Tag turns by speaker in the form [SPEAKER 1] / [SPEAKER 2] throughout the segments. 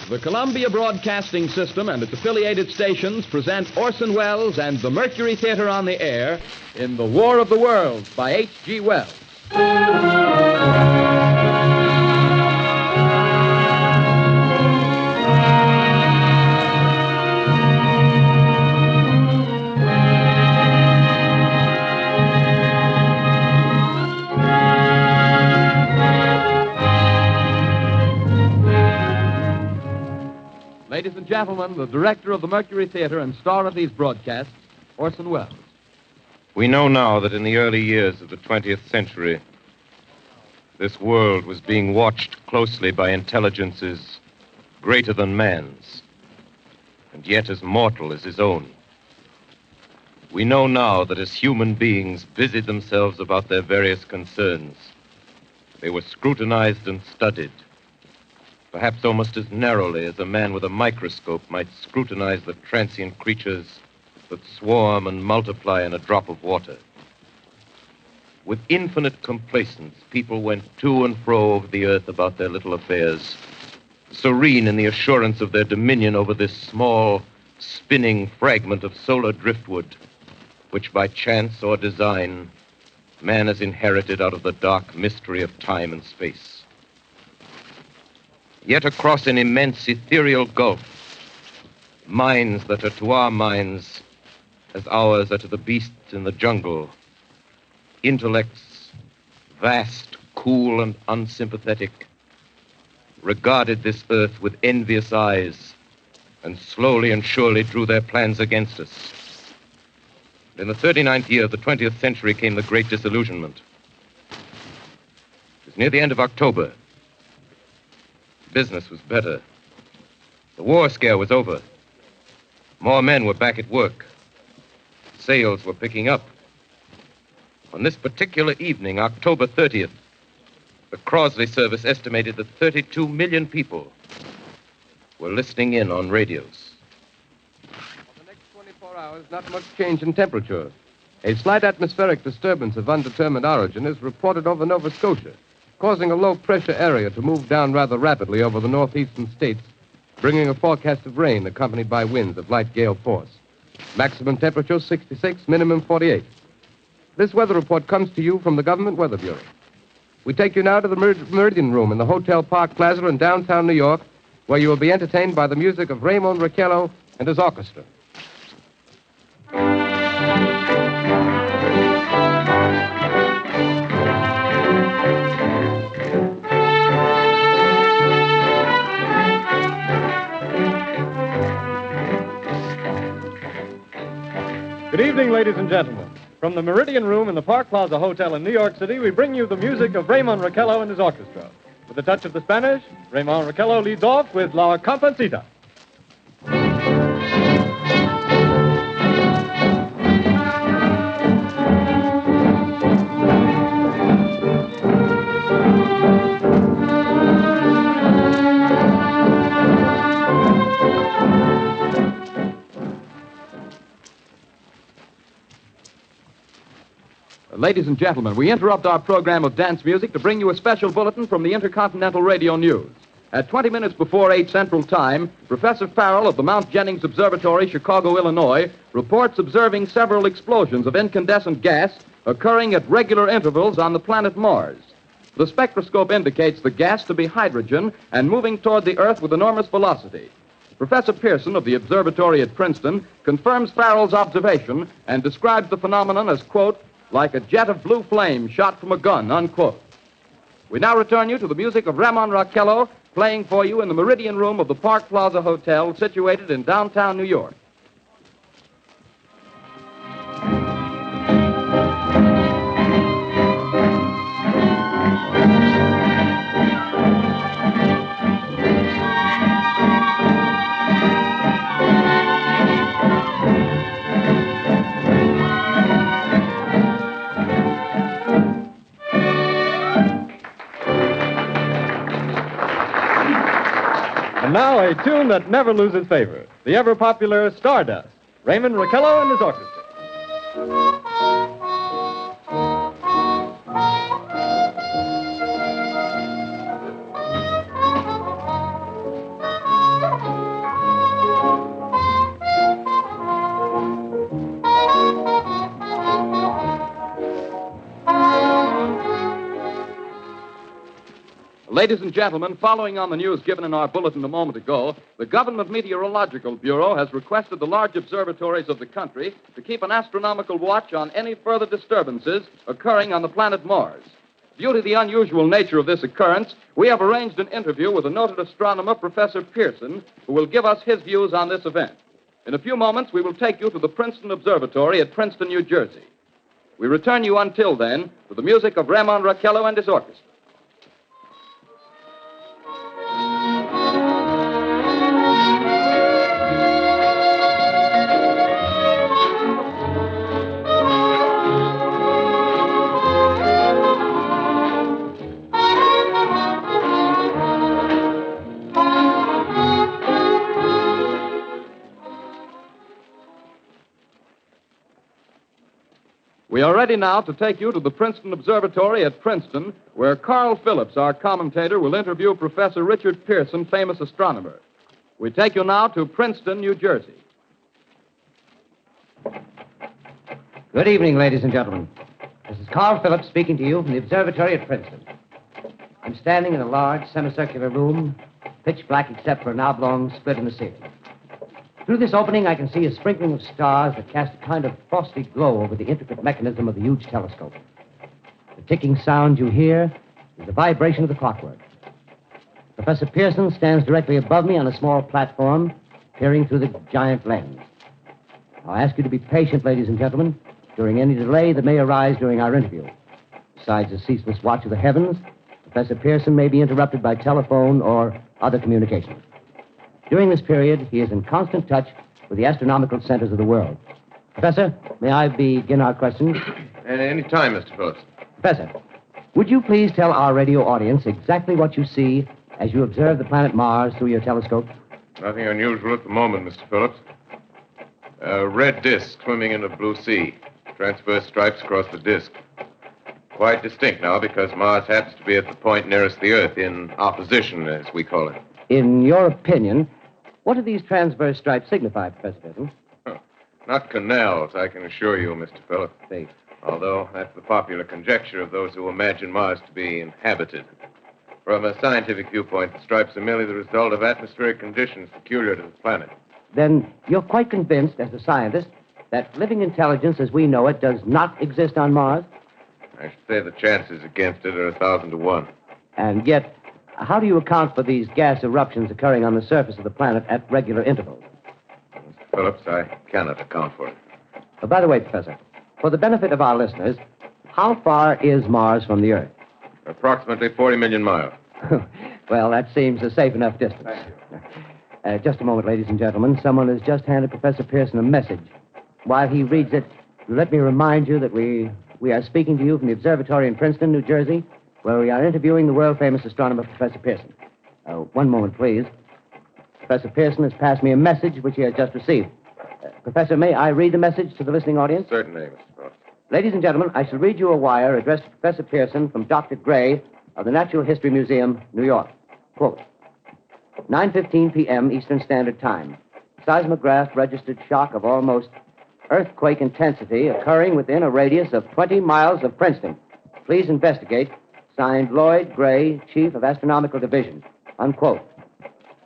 [SPEAKER 1] The Columbia Broadcasting System and its affiliated stations present Orson Welles and the Mercury Theater on the air in The War of the Worlds by H.G. Wells. Ladies and gentlemen, the director of the Mercury Theater and star of these broadcasts, Orson Welles.
[SPEAKER 2] We know now that in the early years of the 20th century, this world was being watched closely by intelligences greater than man's, and yet as mortal as his own. We know now that as human beings busied themselves about their various concerns, they were scrutinized and studied, perhaps almost as narrowly as a man with a microscope might scrutinize the transient creatures that swarm and multiply in a drop of water. With infinite complacence, people went to and fro over the earth about their little affairs, serene in the assurance of their dominion over this small, spinning fragment of solar driftwood, which by chance or design, man has inherited out of the dark mystery of time and space. Yet across an immense ethereal gulf, minds that are to our minds as ours are to the beasts in the jungle, intellects, vast, cool, and unsympathetic, regarded this earth with envious eyes and slowly and surely drew their plans against us. In the 39th year of the 20th century came the Great Disillusionment. It was near the end of October. Business was better. The war scare was over. More men were back at work. Sales were picking up. On this particular evening, October 30th, the Crosley service estimated that 32 million people were listening in on radios.
[SPEAKER 1] For the next 24 hours, not much change in temperature. A slight atmospheric disturbance of undetermined origin is reported over Nova Scotia, causing a low-pressure area to move down rather rapidly over the northeastern states, bringing a forecast of rain accompanied by winds of light gale force. Maximum temperature 66, minimum 48. This weather report comes to you from the Government Weather Bureau. We take you now to the Meridian Room in the Hotel Park Plaza in downtown New York, where you will be entertained by the music of Raymond Raquello and his orchestra.
[SPEAKER 3] Good evening, ladies and gentlemen. From the Meridian Room in the Park Plaza Hotel in New York City, we bring you the music of Raymond Raquello and his orchestra. With a touch of the Spanish, Raymond Raquello leads off with La Comparsita.
[SPEAKER 1] Ladies and gentlemen, we interrupt our program of dance music to bring you a special bulletin from the Intercontinental Radio News. At 20 minutes before 8 Central Time, Professor Farrell of the Mount Jennings Observatory, Chicago, Illinois, reports observing several explosions of incandescent gas occurring at regular intervals on the planet Mars. The spectroscope indicates the gas to be hydrogen and moving toward the Earth with enormous velocity. Professor Pearson of the observatory at Princeton confirms Farrell's observation and describes the phenomenon as, quote, like a jet of blue flame shot from a gun, unquote. We now return you to the music of Raymond Raquello, playing for you in the Meridian Room of the Park Plaza Hotel, situated in downtown New York.
[SPEAKER 3] And now a tune that never loses favor, the ever-popular Stardust, Raymond Raquello and his orchestra.
[SPEAKER 1] Ladies and gentlemen, following on the news given in our bulletin a moment ago, the Government Meteorological Bureau has requested the large observatories of the country to keep an astronomical watch on any further disturbances occurring on the planet Mars. Due to the unusual nature of this occurrence, we have arranged an interview with the noted astronomer, Professor Pearson, who will give us his views on this event. In a few moments, we will take you to the Princeton Observatory at Princeton, New Jersey. We return you until then to the music of Raymond Raquello and his orchestra. We are ready now to take you to the Princeton Observatory at Princeton, where Carl Phillips, our commentator, will interview Professor Richard Pearson, famous astronomer. We take you now to Princeton, New Jersey.
[SPEAKER 4] Good evening, ladies and gentlemen. This is Carl Phillips speaking to you from the observatory at Princeton. I'm standing in a large semicircular room, pitch black except for an oblong split in the ceiling. Through this opening, I can see a sprinkling of stars that cast a kind of frosty glow over the intricate mechanism of the huge telescope. The ticking sound you hear is the vibration of the clockwork. Professor Pearson stands directly above me on a small platform, peering through the giant lens. I'll ask you to be patient, ladies and gentlemen, during any delay that may arise during our interview. Besides the ceaseless watch of the heavens, Professor Pearson may be interrupted by telephone or other communications. During this period, he is in constant touch with the astronomical centers of the world. Professor, may I begin our questions?
[SPEAKER 2] Any time, Mr. Phillips.
[SPEAKER 4] Professor, would you please tell our radio audience exactly what you see as you observe the planet Mars through your telescope?
[SPEAKER 2] Nothing unusual at the moment, Mr. Phillips. A red disk swimming in a blue sea. Transverse stripes across the disk. Quite distinct now because Mars happens to be at the point nearest the Earth, in opposition, as we call it.
[SPEAKER 4] In your opinion, what do these transverse stripes signify, Professor Pearson?
[SPEAKER 2] Not canals, I can assure you, Mr. Phillips.
[SPEAKER 4] See.
[SPEAKER 2] Although that's the popular conjecture of those who imagine Mars to be inhabited. From a scientific viewpoint, the stripes are merely the result of atmospheric conditions peculiar to the planet.
[SPEAKER 4] Then you're quite convinced, as a scientist, that living intelligence as we know it does not exist on Mars?
[SPEAKER 2] I should say the chances against it are 1,000 to 1.
[SPEAKER 4] And yet, how do you account for these gas eruptions occurring on the surface of the planet at regular intervals?
[SPEAKER 2] Mr. Phillips, I cannot account for it.
[SPEAKER 4] Oh, by the way, Professor, for the benefit of our listeners, how far is Mars from the Earth?
[SPEAKER 2] Approximately 40 million miles.
[SPEAKER 4] Well, that seems a safe enough distance.
[SPEAKER 2] Thank you.
[SPEAKER 4] Just a moment, ladies and gentlemen. Someone has just handed Professor Pearson a message. While he reads it, let me remind you that we are speaking to you from the observatory in Princeton, New Jersey, where we are interviewing the world-famous astronomer, Professor Pearson. One moment, please. Professor Pearson has passed me a message which he has just received. Professor, may I read the message to the listening audience?
[SPEAKER 2] Certainly, Mr. Phillips.
[SPEAKER 4] Ladies and gentlemen, I shall read you a wire addressed to Professor Pearson from Dr. Gray of the Natural History Museum, New York. Quote, 9:15 p.m. Eastern Standard Time. Seismograph registered shock of almost earthquake intensity occurring within a radius of 20 miles of Princeton. Please investigate. Signed, Lloyd Gray, Chief of Astronomical Division. Unquote.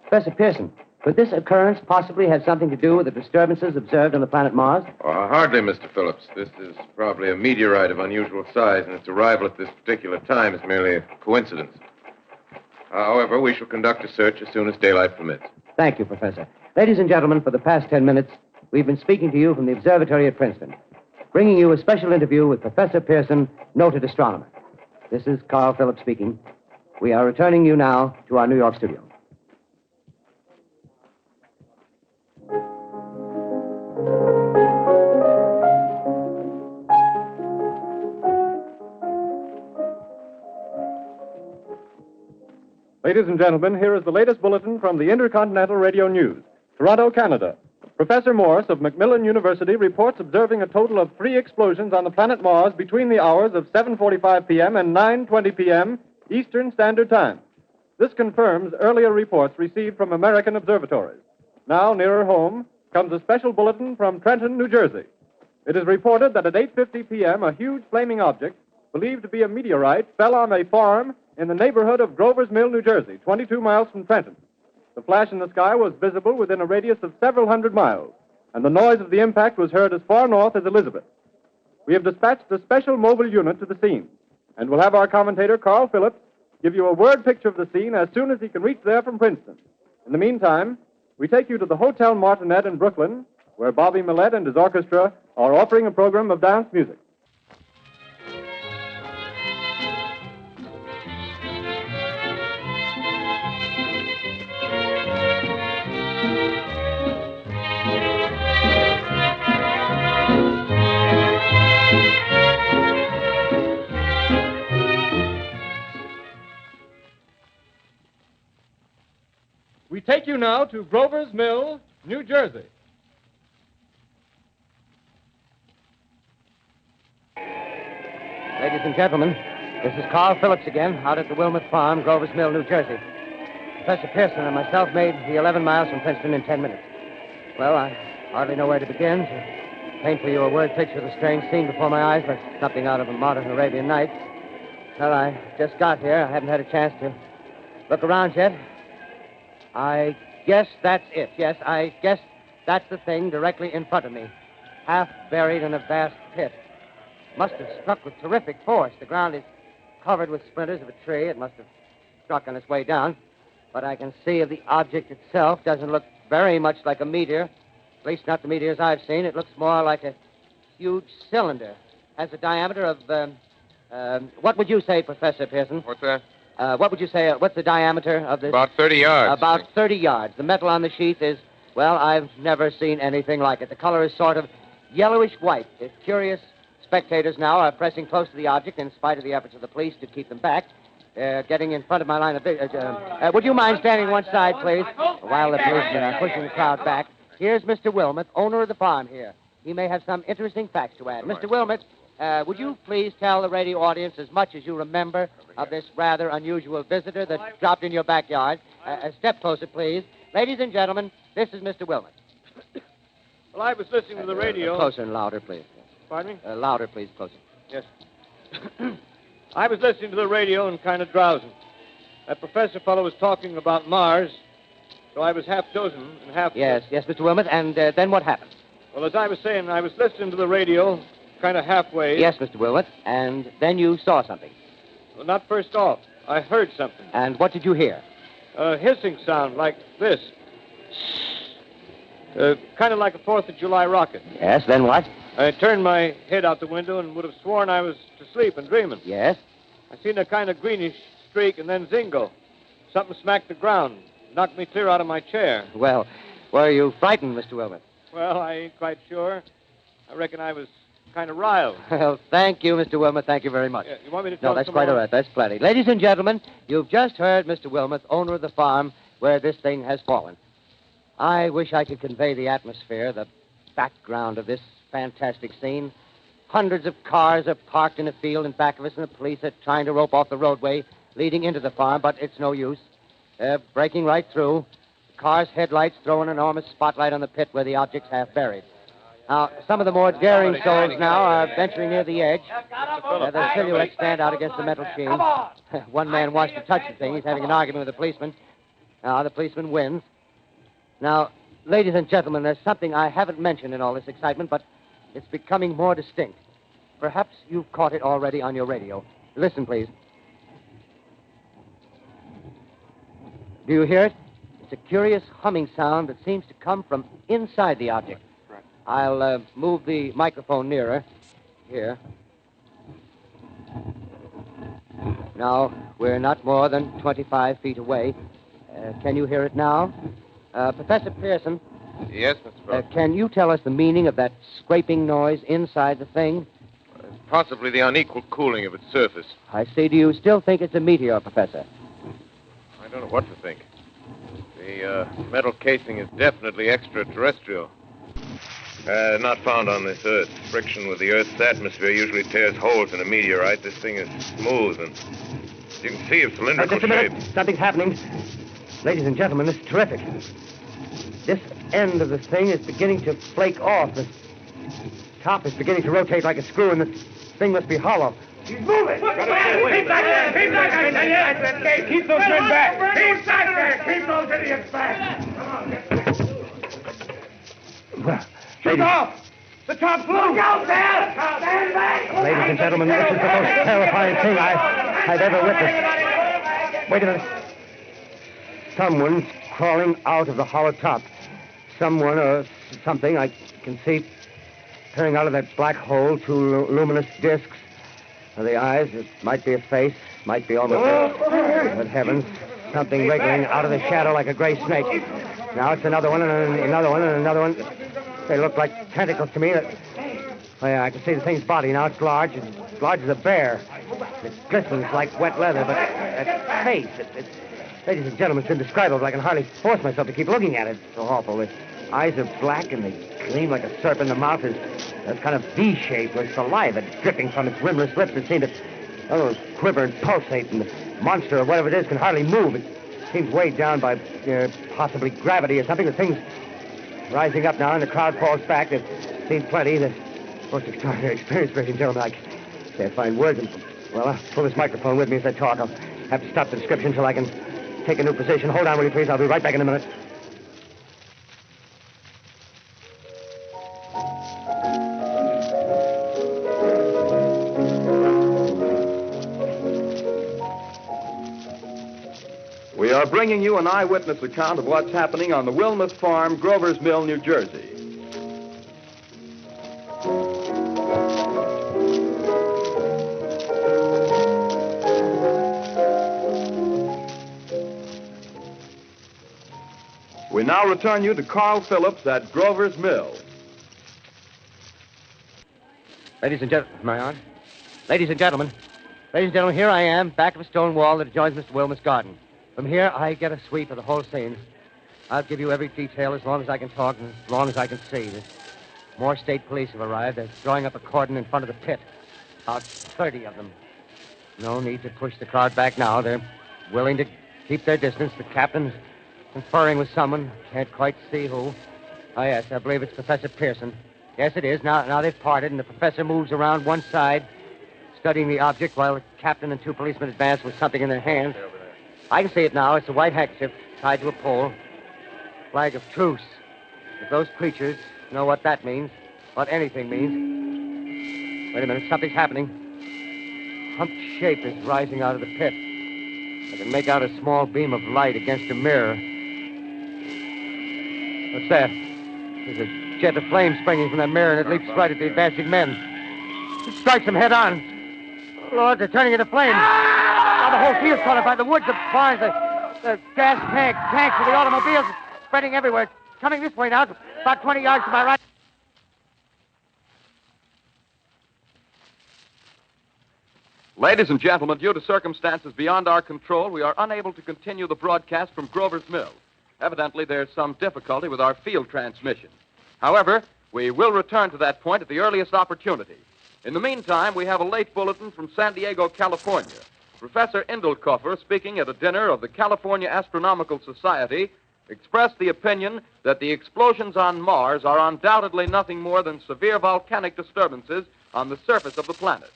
[SPEAKER 4] Professor Pearson, could this occurrence possibly have something to do with the disturbances observed on the planet Mars?
[SPEAKER 2] Hardly, Mr. Phillips. This is probably a meteorite of unusual size, and its arrival at this particular time is merely a coincidence. However, we shall conduct a search as soon as daylight permits.
[SPEAKER 4] Thank you, Professor. Ladies and gentlemen, for the past 10 minutes, we've been speaking to you from the observatory at Princeton, bringing you a special interview with Professor Pearson, noted astronomer. This is Carl Phillips speaking. We are returning you now to our New York studio.
[SPEAKER 3] Ladies and gentlemen, here is the latest bulletin from the Intercontinental Radio News. Toronto, Canada. Professor Morse of Macmillan University reports observing a total of 3 explosions on the planet Mars between the hours of 7:45 p.m. and 9:20 p.m. Eastern Standard Time. This confirms earlier reports received from American observatories. Now, nearer home, comes a special bulletin from Trenton, New Jersey. It is reported that at 8:50 p.m., a huge flaming object, believed to be a meteorite, fell on a farm in the neighborhood of Grover's Mill, New Jersey, 22 miles from Trenton. The flash in the sky was visible within a radius of several hundred miles, and the noise of the impact was heard as far north as Elizabeth. We have dispatched a special mobile unit to the scene, and we'll have our commentator, Carl Phillips, give you a word picture of the scene as soon as he can reach there from Princeton. In the meantime, we take you to the Hotel Martinet in Brooklyn, where Bobby Millett and his orchestra are offering a program of dance music. We take you now to Grover's Mill, New Jersey.
[SPEAKER 4] Ladies and gentlemen, this is Carl Phillips again, out at the Wilmot Farm, Grover's Mill, New Jersey. Professor Pearson and myself made the 11 miles from Princeton in 10 minutes. Well, I hardly know where to begin. To paint for you a word picture of the strange scene before my eyes, like something out of a modern Arabian Nights. Well, I just got here. I haven't had a chance to look around yet. I guess that's it. Yes, I guess that's the thing directly in front of me, half buried in a vast pit. Must have struck with terrific force. The ground is covered with splinters of a tree. It must have struck on its way down. But I can see the object itself doesn't look very much like a meteor. At least not the meteors I've seen. It looks more like a huge cylinder. Has a diameter of, what would you say, Professor Pearson?
[SPEAKER 2] What's that?
[SPEAKER 4] What would you say, what's the diameter of this?
[SPEAKER 2] About 30 yards.
[SPEAKER 4] About 30 yards. The metal on the sheath is, well, I've never seen anything like it. The color is sort of yellowish white. The curious spectators now are pressing close to the object in spite of the efforts of the police to keep them back. Getting in front of my line of vision. Would you mind standing one side, please, while the policemen are pushing the crowd back? Here's Mr. Wilmot, owner of the farm here. He may have some interesting facts to add. Mr. Wilmot, would you please tell the radio audience as much as you remember of this rather unusual visitor that dropped in your backyard? Step closer, please. Ladies and gentlemen, this is Mr. Wilmot.
[SPEAKER 3] Well, I was listening to the radio.
[SPEAKER 4] Closer and louder, please.
[SPEAKER 3] Pardon me?
[SPEAKER 4] Louder, please, closer.
[SPEAKER 3] Yes. I was listening to the radio and kind of drowsing. That professor fellow was talking about Mars, so I was half dozing and half...
[SPEAKER 4] Yes, Mr. Wilmot, and then what happened?
[SPEAKER 3] Well, as I was saying, I was listening to the radio, kind of halfway.
[SPEAKER 4] Yes, Mr. Wilmot, and then you saw something.
[SPEAKER 3] Well, not first off. I heard something.
[SPEAKER 4] And what did you hear?
[SPEAKER 3] A hissing sound like this. Kind of like a 4th of July rocket.
[SPEAKER 4] Yes, then what?
[SPEAKER 3] I turned my head out the window and would have sworn I was to sleep and dreaming.
[SPEAKER 4] Yes?
[SPEAKER 3] I seen a kind of greenish streak and then zingo. Something smacked the ground, knocked me clear out of my chair.
[SPEAKER 4] Well, were you frightened, Mr. Wilmot?
[SPEAKER 3] Well, I ain't quite sure. I reckon I was kind of riled.
[SPEAKER 4] Well, thank you, Mr. Wilmot. Thank you very much.
[SPEAKER 3] Yeah, you want me to tell
[SPEAKER 4] No, that's
[SPEAKER 3] some
[SPEAKER 4] quite
[SPEAKER 3] more?
[SPEAKER 4] all right. That's plenty. Ladies and gentlemen, you've just heard Mr. Wilmot, owner of the farm where this thing has fallen. I wish I could convey the atmosphere, the background of this fantastic scene. Hundreds of cars are parked in a field in back of us, and the police are trying to rope off the roadway leading into the farm, but it's no use. They're breaking right through. The car's headlights throw an enormous spotlight on the pit where the object's half buried. Now, some of the more daring souls now are venturing near the edge. Their silhouettes stand out against the metal sheen. One man wants to touch the thing. He's having an argument with the policeman. Now, the policeman wins. Now, ladies and gentlemen, there's something I haven't mentioned in all this excitement, but it's becoming more distinct. Perhaps you've caught it already on your radio. Listen, please. Do you hear it? It's a curious humming sound that seems to come from inside the object.
[SPEAKER 2] Right.
[SPEAKER 4] I'll move the microphone nearer. Here. Now, we're not more than 25 feet away. Can you hear it now? Professor Pearson,
[SPEAKER 2] Yes, Mr. Brown.
[SPEAKER 4] can you tell us the meaning of that scraping noise inside the thing?
[SPEAKER 2] Possibly the unequal cooling of its surface.
[SPEAKER 4] I see. Do you still think it's a meteor, Professor?
[SPEAKER 2] I don't know what to think. The metal casing is definitely extraterrestrial. Not found on this Earth. Friction with the Earth's atmosphere usually tears holes in a meteorite. This thing is smooth and, as you can see, of cylindrical
[SPEAKER 4] Just a
[SPEAKER 2] shape.
[SPEAKER 4] minute. Something's happening. Ladies and gentlemen, this is terrific. This end of the thing is beginning to flake off. The top is beginning to rotate like a screw, and the thing must be hollow.
[SPEAKER 5] He's moving. Keep back there. Keep back there. Keep those men back. Keep back there. Keep those idiots back. Come on. Shoot off. The top floor. Look out there. Stand back.
[SPEAKER 4] Ladies and gentlemen, this is the most terrifying thing I've ever witnessed. Wait a minute. Someone's crawling out of the hollow top. Someone or something, I can see, peering out of that black hole, two luminous discs. The eyes, it might be a face, might be almost Good heavens, something wriggling out of the shadow like a gray snake. Now it's another one, and another one, and another one. They look like tentacles to me. Oh, yeah, I can see the thing's body. Now it's large as a bear. It glistens like wet leather, but that face, ladies and gentlemen, it's indescribable. I can hardly force myself to keep looking at it. It's so awful. The eyes are black, and they gleam like a serpent. The mouth is kind of V-shaped with saliva dripping from its rimless lips that seem to quiver and pulsate, and the monster or whatever it is can hardly move. It seems weighed down by possibly gravity or something. The thing's rising up now, and the crowd falls back. They've seen plenty. The most extraordinary experience, ladies and gentlemen. I can't find words. Well, I'll pull this microphone with me as I talk. I'll have to stop the description until I can take a new position. Hold on, will you, please? I'll be right back in a minute.
[SPEAKER 1] We are bringing you an eyewitness account of what's happening on the Wilmuth Farm, Grover's Mill, New Jersey. We now return you to Carl Phillips at Grover's Mill.
[SPEAKER 4] Ladies and gentlemen, am I on? Ladies and gentlemen, here I am, back of a stone wall that adjoins Mr. Wilmuth's garden. From here, I get a sweep of the whole scene. I'll give you every detail as long as I can talk and as long as I can see. More state police have arrived. They're drawing up a cordon in front of the pit. About 30 of them. No need to push the crowd back now. They're willing to keep their distance. The captain's conferring with someone. Can't quite see who. Oh, yes, I believe it's Professor Pearson. Yes, it is. Now they've parted, and the professor moves around one side, studying the object while the captain and two policemen advance with something in their hands. I can see it now. It's a white handkerchief tied to a pole. Flag of truce. If those creatures know what that means, what anything means. Wait a minute, something's happening. Humped shape is rising out of the pit. I can make out a small beam of light against a mirror. What's that? There's a jet of flame springing from that mirror, and it leaps right at the advancing men. It strikes them head on. Oh, Lord, they're turning into flames. Now the whole field's caught up by the woods, the barns, the gas tanks of the automobiles spreading everywhere. It's coming this way now, about 20 yards to my right.
[SPEAKER 1] Ladies and gentlemen, due to circumstances beyond our control, we are unable to continue the broadcast from Grover's Mill. Evidently, there's some difficulty with our field transmission. However, we will return to that point at the earliest opportunity. In the meantime, we have a late bulletin from San Diego, California. Professor Indelkoffer, speaking at a dinner of the California Astronomical Society, expressed the opinion that the explosions on Mars are undoubtedly nothing more than severe volcanic disturbances on the surface of the planet.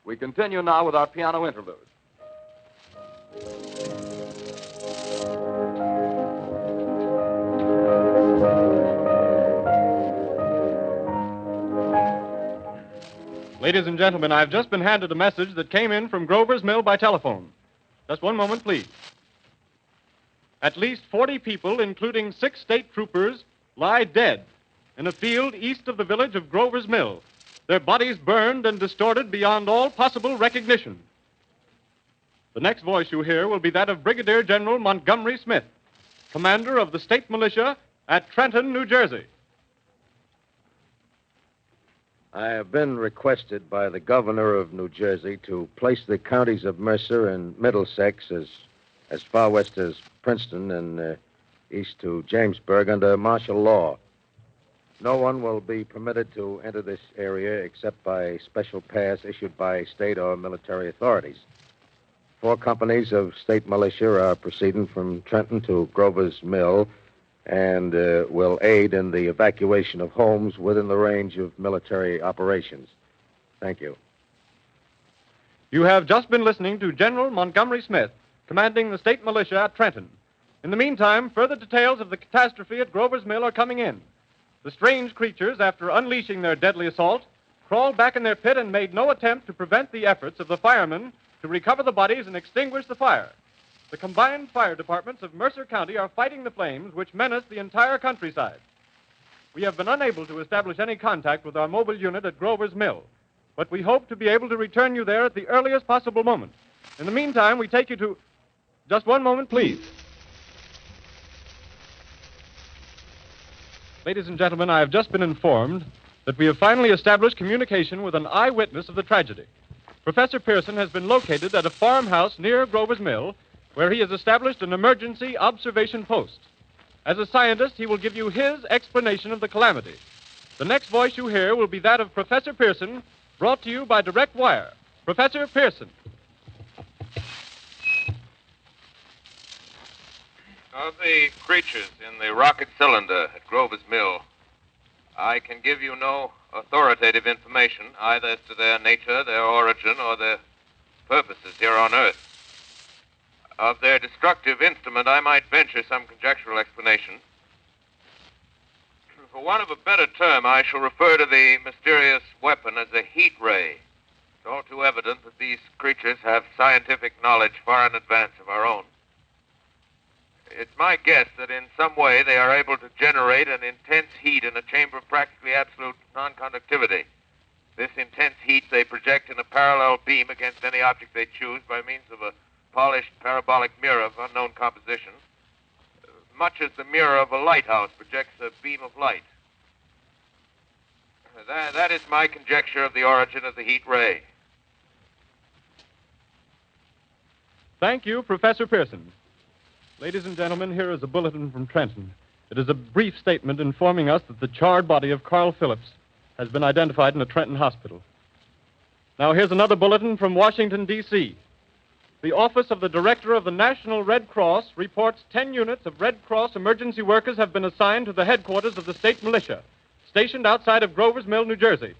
[SPEAKER 1] We continue now with our piano interlude.
[SPEAKER 3] Ladies and gentlemen, I've just been handed a message that came in from Grover's Mill by telephone. Just one moment, please. At least 40 people, including 6 state troopers, lie dead in a field east of the village of Grover's Mill. Their bodies burned and distorted beyond all possible recognition. The next voice you hear will be that of Brigadier General Montgomery Smith, commander of the state militia at Trenton, New Jersey.
[SPEAKER 2] I have been requested by the governor of New Jersey to place the counties of Mercer and Middlesex as far west as Princeton and east to Jamesburg under martial law. No one will be permitted to enter this area except by special pass issued by state or military authorities. 4 companies of state militia are proceeding from Trenton to Grover's Mill and will aid in the evacuation of homes within the range of military operations. Thank you.
[SPEAKER 3] You have just been listening to General Montgomery Smith, commanding the state militia at Trenton. In the meantime, further details of the catastrophe at Grover's Mill are coming in. The strange creatures, after unleashing their deadly assault, crawled back in their pit and made no attempt to prevent the efforts of the firemen to recover the bodies and extinguish the fire. The combined fire departments of Mercer County are fighting the flames which menace the entire countryside. We have been unable to establish any contact with our mobile unit at Grover's Mill, but we hope to be able to return you there at the earliest possible moment. In the meantime, we take you to... Just one moment, please. Ladies and gentlemen, I have just been informed that we have finally established communication with an eyewitness of the tragedy. Professor Pearson has been located at a farmhouse near Grover's Mill, where he has established an emergency observation post. As a scientist, he will give you his explanation of the calamity. The next voice you hear will be that of Professor Pearson, brought to you by direct wire. Professor Pearson.
[SPEAKER 2] Of the creatures in the rocket cylinder at Grover's Mill, I can give you no authoritative information, either as to their nature, their origin, or their purposes here on Earth. Of their destructive instrument, I might venture some conjectural explanation. For want of a better term, I shall refer to the mysterious weapon as a heat ray. It's all too evident that these creatures have scientific knowledge far in advance of our own. It's my guess that in some way they are able to generate an intense heat in a chamber of practically absolute non-conductivity. This intense heat they project in a parallel beam against any object they choose by means of a polished parabolic mirror of unknown composition, much as the mirror of a lighthouse projects a beam of light. That is my conjecture of the origin of the heat ray.
[SPEAKER 3] Thank you, Professor Pearson. Ladies and gentlemen, here is a bulletin from Trenton. It is a brief statement informing us that the charred body of Carl Phillips has been identified in a Trenton hospital. Now, here's another bulletin from Washington, D.C. The Office of the Director of the National Red Cross reports 10 units of Red Cross emergency workers have been assigned to the headquarters of the state militia, stationed outside of Grover's Mill, New Jersey.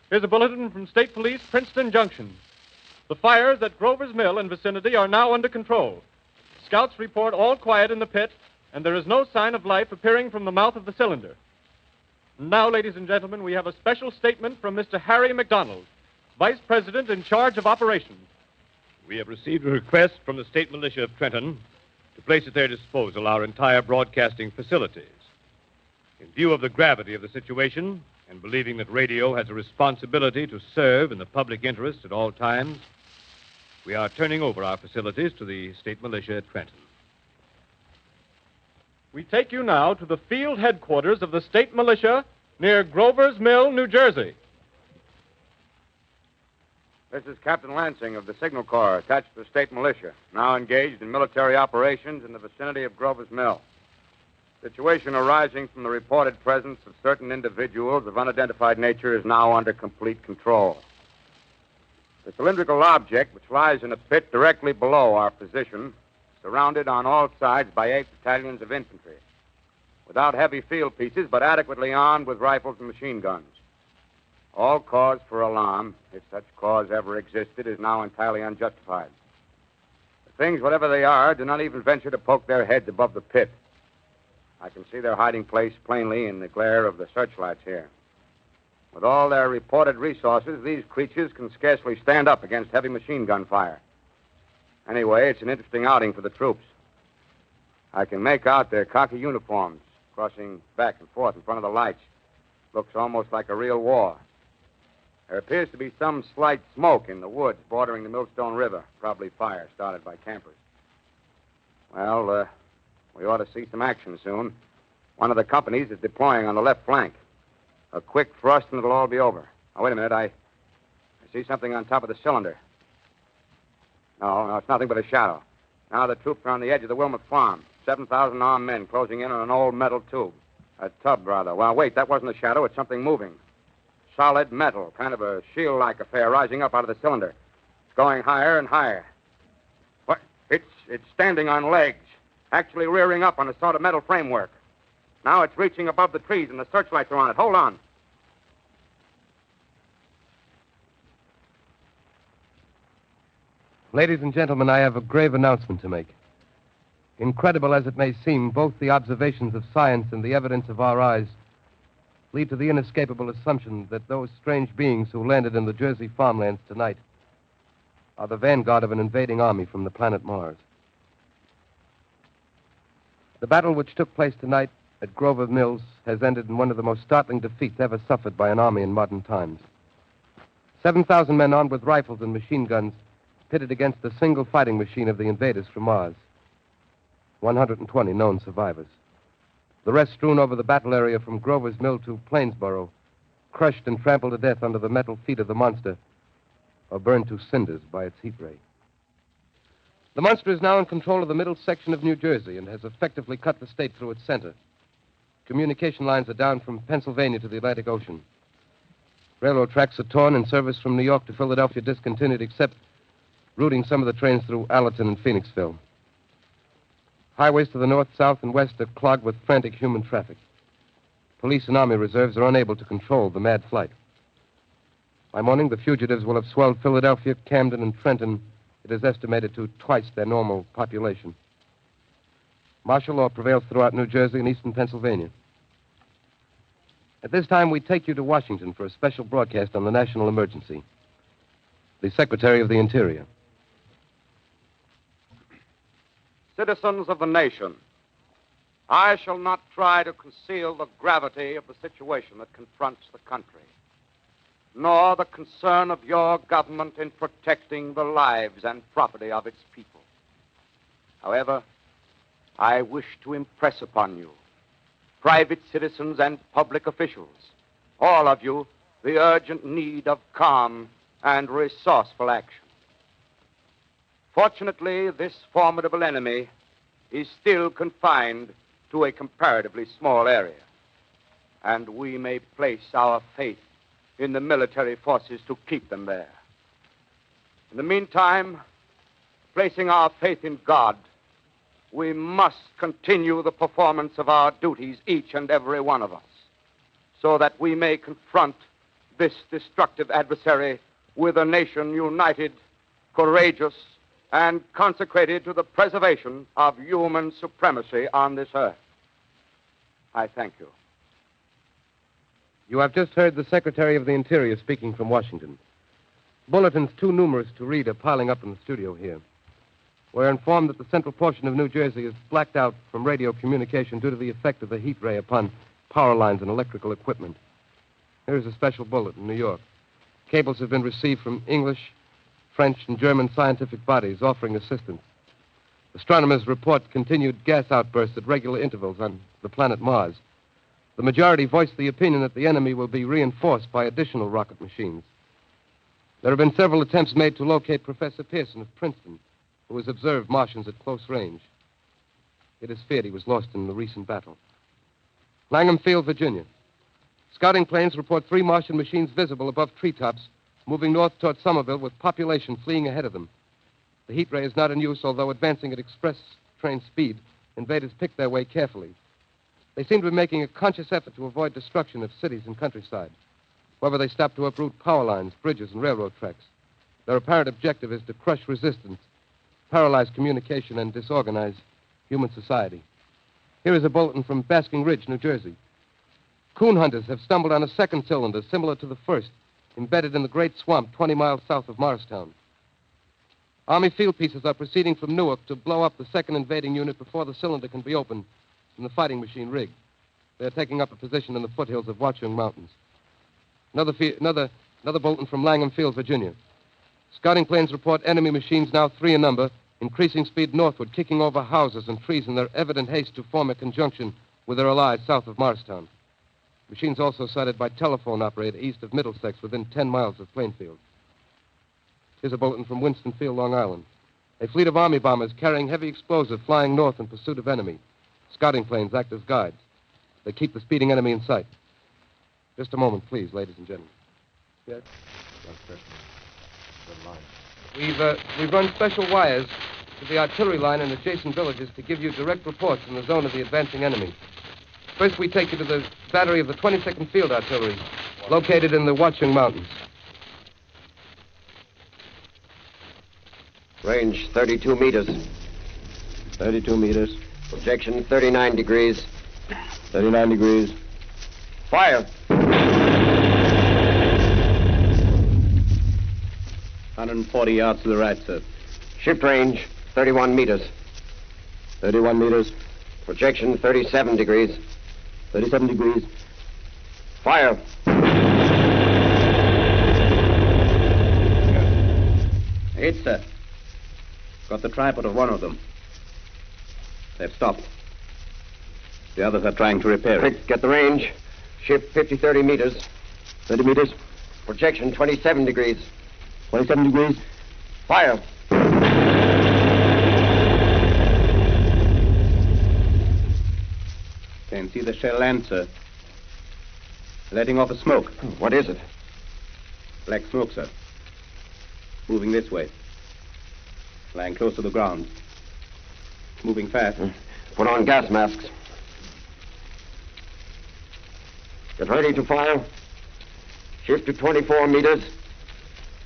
[SPEAKER 3] Here's a bulletin from State Police, Princeton Junction. The fires at Grover's Mill and vicinity are now under control. Scouts report all quiet in the pit, and there is no sign of life appearing from the mouth of the cylinder. Now, ladies and gentlemen, we have a special statement from Mr. Harry McDonald, Vice President in charge of operations.
[SPEAKER 6] We have received a request from the state militia of Trenton to place at their disposal our entire broadcasting facilities. In view of the gravity of the situation, and believing that radio has a responsibility to serve in the public interest at all times, we are turning over our facilities to the state militia at Trenton.
[SPEAKER 3] We take you now to the field headquarters of the state militia near Grover's Mill, New Jersey.
[SPEAKER 7] This is Captain Lansing of the Signal Corps, attached to the state militia, now engaged in military operations in the vicinity of Grover's Mill. Situation arising from the reported presence of certain individuals of unidentified nature is now under complete control. The cylindrical object, which lies in a pit directly below our position, surrounded on all sides by 8 battalions of infantry, without heavy field pieces, but adequately armed with rifles and machine guns. All cause for alarm, if such cause ever existed, is now entirely unjustified. The things, whatever they are, do not even venture to poke their heads above the pit. I can see their hiding place plainly in the glare of the searchlights here. With all their reported resources, these creatures can scarcely stand up against heavy machine gun fire. Anyway, it's an interesting outing for the troops. I can make out their khaki uniforms crossing back and forth in front of the lights. Looks almost like a real war. There appears to be some slight smoke in the woods bordering the Millstone River, probably fire started by campers. Well, we ought to see some action soon. One of the companies is deploying on the left flank. A quick thrust and it'll all be over. Now, wait a minute. I see something on top of the cylinder. No, it's nothing but a shadow. Now the troops are on the edge of the Wilmot Farm. 7,000 armed men closing in on an old metal tube. A tub, rather. Well, wait, that wasn't a shadow. It's something moving. Solid metal, kind of a shield-like affair rising up out of the cylinder. It's going higher and higher. What? It's standing on legs, actually rearing up on a sort of metal framework. Now it's reaching above the trees and the searchlights are on it. Hold on.
[SPEAKER 8] Ladies and gentlemen, I have a grave announcement to make. Incredible as it may seem, both the observations of science and the evidence of our eyes lead to the inescapable assumption that those strange beings who landed in the Jersey farmlands tonight are the vanguard of an invading army from the planet Mars. The battle which took place tonight at Grover Mills has ended in one of the most startling defeats ever suffered by an army in modern times. 7,000 men armed with rifles and machine guns pitted against the single fighting machine of the invaders from Mars. 120 known survivors. The rest strewn over the battle area from Grover's Mill to Plainsboro, crushed and trampled to death under the metal feet of the monster, or burned to cinders by its heat ray. The monster is now in control of the middle section of New Jersey and has effectively cut the state through its center. Communication lines are down from Pennsylvania to the Atlantic Ocean. Railroad tracks are torn and service from New York to Philadelphia discontinued, except routing some of the trains through Allerton and Phoenixville. Highways to the north, south, and west are clogged with frantic human traffic. Police and army reserves are unable to control the mad flight. By morning, the fugitives will have swelled Philadelphia, Camden, and Trenton. It is estimated to twice their normal population. Martial law prevails throughout New Jersey and eastern Pennsylvania. At this time, we take you to Washington for a special broadcast on the national emergency. The Secretary of the Interior.
[SPEAKER 7] Citizens of the nation, I shall not try to conceal the gravity of the situation that confronts the country, nor the concern of your government in protecting the lives and property of its people. However, I wish to impress upon you, private citizens and public officials, all of you, the urgent need of calm and resourceful action. Fortunately, this formidable enemy is still confined to a comparatively small area, and we may place our faith in the military forces to keep them there. In the meantime, placing our faith in God, we must continue the performance of our duties, each and every one of us, so that we may confront this destructive adversary with a nation united, courageous, and consecrated to the preservation of human supremacy on this earth. I thank you.
[SPEAKER 8] You have just heard the Secretary of the Interior speaking from Washington. Bulletins too numerous to read are piling up in the studio here. We're informed that the central portion of New Jersey is blacked out from radio communication due to the effect of the heat ray upon power lines and electrical equipment. Here's a special bulletin in New York. Cables have been received from English, French, and German scientific bodies offering assistance. Astronomers report continued gas outbursts at regular intervals on the planet Mars. The majority voiced the opinion that the enemy will be reinforced by additional rocket machines. There have been several attempts made to locate Professor Pearson of Princeton, who has observed Martians at close range. It is feared he was lost in the recent battle. Langham Field, Virginia. Scouting planes report 3 Martian machines visible above treetops, moving north toward Somerville with population fleeing ahead of them. The heat ray is not in use, although advancing at express train speed, invaders pick their way carefully. They seem to be making a conscious effort to avoid destruction of cities and countryside. However, they stop to uproot power lines, bridges, and railroad tracks. Their apparent objective is to crush resistance, paralyze communication, and disorganize human society. Here is a bulletin from Basking Ridge, New Jersey. Coon hunters have stumbled on a second cylinder similar to the first, embedded in the great swamp 20 miles south of Morristown. Army field pieces are proceeding from Newark to blow up the second invading unit before the cylinder can be opened and the fighting machine rigged. They're taking up a position in the foothills of Watchung Mountains. Another bulletin from Langham Field, Virginia. Scouting planes report enemy machines, now 3 in number, increasing speed northward, kicking over houses and trees in their evident haste to form a conjunction with their allies south of Morristown. Machines also sighted by telephone operator east of Middlesex, within 10 miles of Plainfield. Here's a bulletin from Winston-Field, Long Island. A fleet of Army bombers carrying heavy explosive flying north in pursuit of enemy. Scouting planes act as guides. They keep the speeding enemy in sight. Just a moment, please, ladies and gentlemen. Yes? Yes, sir. We've run special wires to the artillery line in adjacent villages to give you direct reports in the zone of the advancing enemy. First, we take you to the battery of the 22nd Field Artillery, located in the Watchung Mountains.
[SPEAKER 9] Range 32 meters.
[SPEAKER 10] 32 meters.
[SPEAKER 9] Projection 39 degrees.
[SPEAKER 10] 39 degrees.
[SPEAKER 9] Fire!
[SPEAKER 10] 140 yards to the right, sir.
[SPEAKER 9] Shift range 31 meters.
[SPEAKER 10] 31 meters.
[SPEAKER 9] Projection 37 degrees.
[SPEAKER 10] 37 degrees.
[SPEAKER 9] Fire!
[SPEAKER 10] Eight, sir. Got the tripod of one of them. They've stopped. The others are trying to repair it.
[SPEAKER 9] Quick, get the range. Shift 30 meters.
[SPEAKER 10] 30 meters.
[SPEAKER 9] Projection 27 degrees.
[SPEAKER 10] 27 degrees.
[SPEAKER 9] Fire!
[SPEAKER 10] Can see the shell land, sir. Letting off a smoke.
[SPEAKER 9] What is it?
[SPEAKER 10] Black smoke, sir. Moving this way. Lying close to the ground. Moving fast.
[SPEAKER 9] Put on gas masks. Get ready to fire. Shift to 24 meters.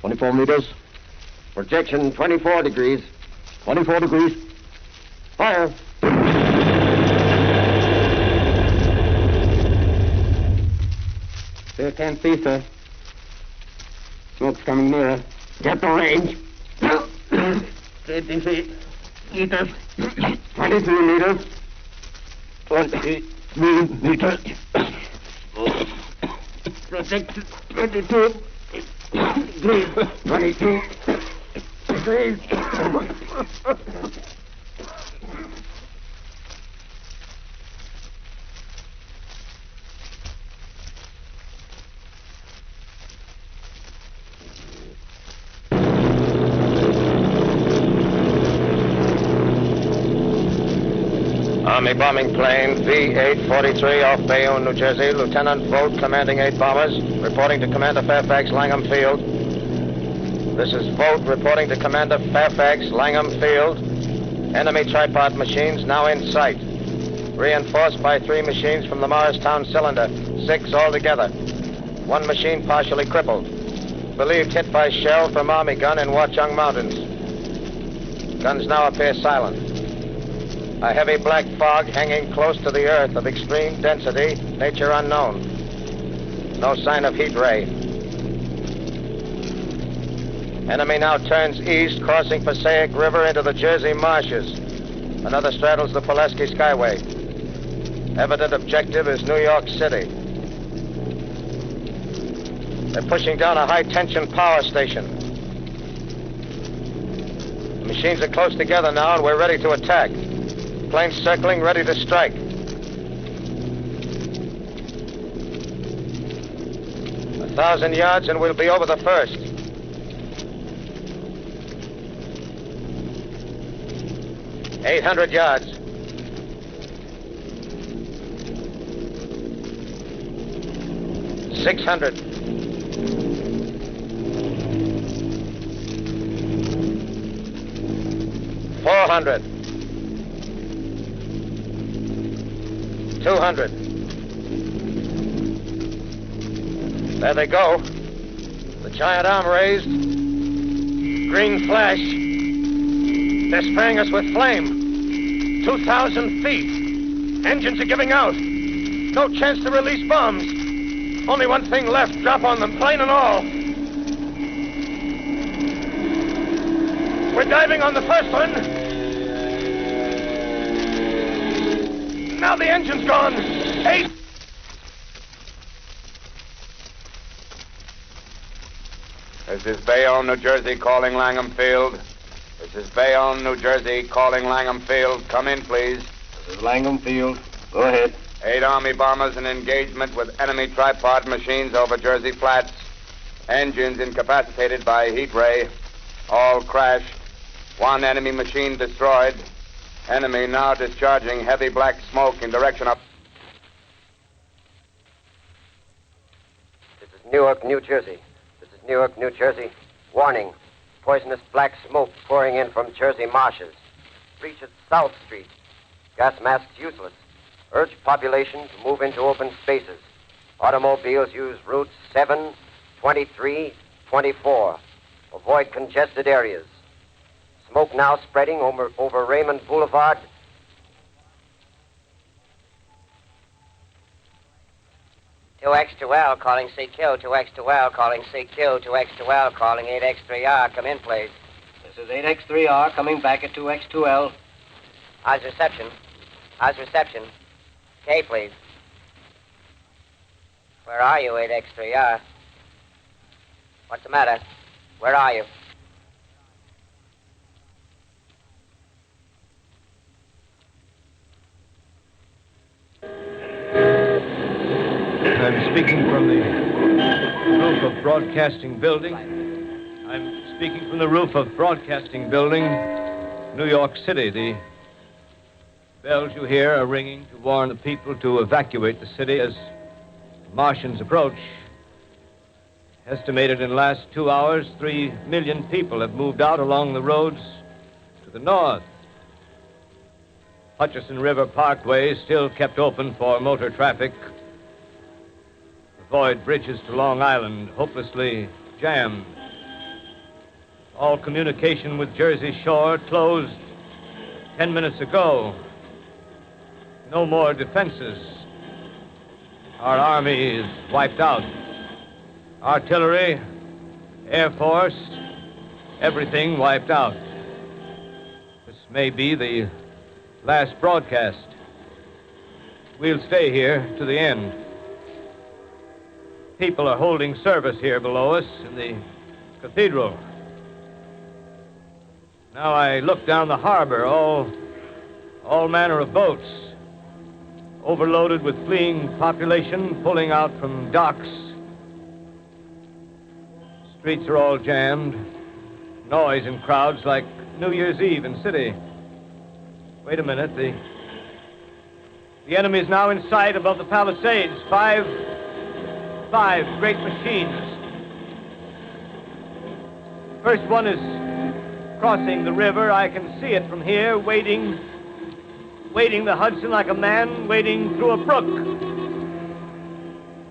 [SPEAKER 10] 24 meters.
[SPEAKER 9] Projection 24 degrees.
[SPEAKER 10] 24 degrees.
[SPEAKER 9] Fire!
[SPEAKER 10] Still can't see, sir. Smoke's coming nearer.
[SPEAKER 9] Get the range.
[SPEAKER 10] 20 feet. Meters.
[SPEAKER 9] 23 meters.
[SPEAKER 10] 23 meters.
[SPEAKER 9] Projection 22 degrees. 22 degrees.
[SPEAKER 11] Army bombing plane V-843 off Bayonne, New Jersey. Lieutenant Vogt, commanding 8 bombers, reporting to Commander Fairfax, Langham Field. This is Vogt reporting to Commander Fairfax, Langham Field. Enemy tripod machines now in sight. Reinforced by 3 machines from the Morristown cylinder, 6 altogether. 1 machine partially crippled. Believed hit by shell from Army gun in Watchung Mountains. Guns now appear silent. A heavy black fog hanging close to the earth of extreme density, nature unknown. No sign of heat ray. Enemy now turns east, crossing Passaic River into the Jersey marshes. Another straddles the Pulaski Skyway. Evident objective is New York City. They're pushing down a high-tension power station. The machines are close together now, and we're ready to attack. Planes circling, ready to strike. A 1,000 yards and we'll be over the first. $800 yards. $600. $400. 200. There they go. The giant arm raised. Green flash. They're spraying us with flame. 2,000 feet. Engines are giving out. No chance to release bombs. Only one thing left. Drop on them, plane and all. We're diving on the first one. Now the engine's gone. 8.
[SPEAKER 7] This is Bayonne, New Jersey, calling Langham Field. This is Bayonne, New Jersey, calling Langham Field. Come in, please.
[SPEAKER 10] This is Langham Field. Go ahead.
[SPEAKER 7] 8 Army bombers in engagement with enemy tripod machines over Jersey Flats. Engines incapacitated by heat ray. All crashed. 1 enemy machine destroyed. Enemy now discharging heavy black smoke in direction of...
[SPEAKER 9] This is Newark, New Jersey. This is Newark, New Jersey. Warning. Poisonous black smoke pouring in from Jersey marshes. Reach at South Street. Gas masks useless. Urge population to move into open spaces. Automobiles use routes 7, 23, 24. Avoid congested areas. Smoke now spreading over Raymond Boulevard. Two X2L calling CQ. 2X2L calling CQ. 2X2L calling 8X3R. Come in, please.
[SPEAKER 12] This is 8X3R coming back at 2X2L.
[SPEAKER 9] How's reception? How's reception? K, please. Where are you, 8X3R? What's the matter? Where are you?
[SPEAKER 6] I'm speaking from the roof of Broadcasting Building. I'm speaking from the roof of Broadcasting Building, New York City. The bells you hear are ringing to warn the people to evacuate the city as Martians approach. Estimated in the last 2 hours, 3 million people have moved out along the roads to the north. Hutchison River Parkway is still kept open for motor traffic. Avoid bridges to Long Island, hopelessly jammed. All communication with Jersey Shore closed 10 minutes ago. No more defenses. Our army is wiped out. Artillery, Air Force, everything wiped out. This may be the last broadcast. We'll stay here to the end. People are holding service here below us in the cathedral. Now I look down the harbor, all manner of boats, overloaded with fleeing population pulling out from docks. Streets are all jammed. Noise in crowds like New Year's Eve in city. Wait a minute, the enemy is now in sight above the Palisades. Five great machines. First one is crossing the river. I can see it from here, wading the Hudson like a man wading through a brook.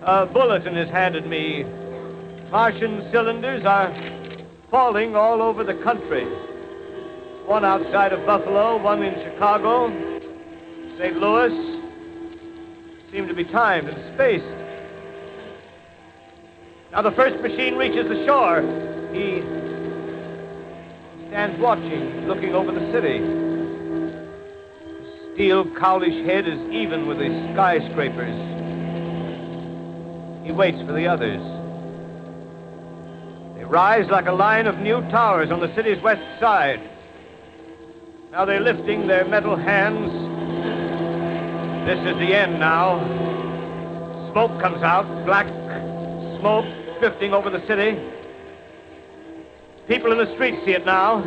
[SPEAKER 6] A bulletin is handed me. Martian cylinders are falling all over the country. One outside of Buffalo, one in Chicago, St. Louis. Seem to be timed and spaced. Now the first machine reaches the shore. He stands watching, looking over the city. His steel cowlish head is even with the skyscrapers. He waits for the others. They rise like a line of new towers on the city's west side. Now they're lifting their metal hands. This is the end now. Smoke comes out, black smoke drifting over the city. People in the streets see it now.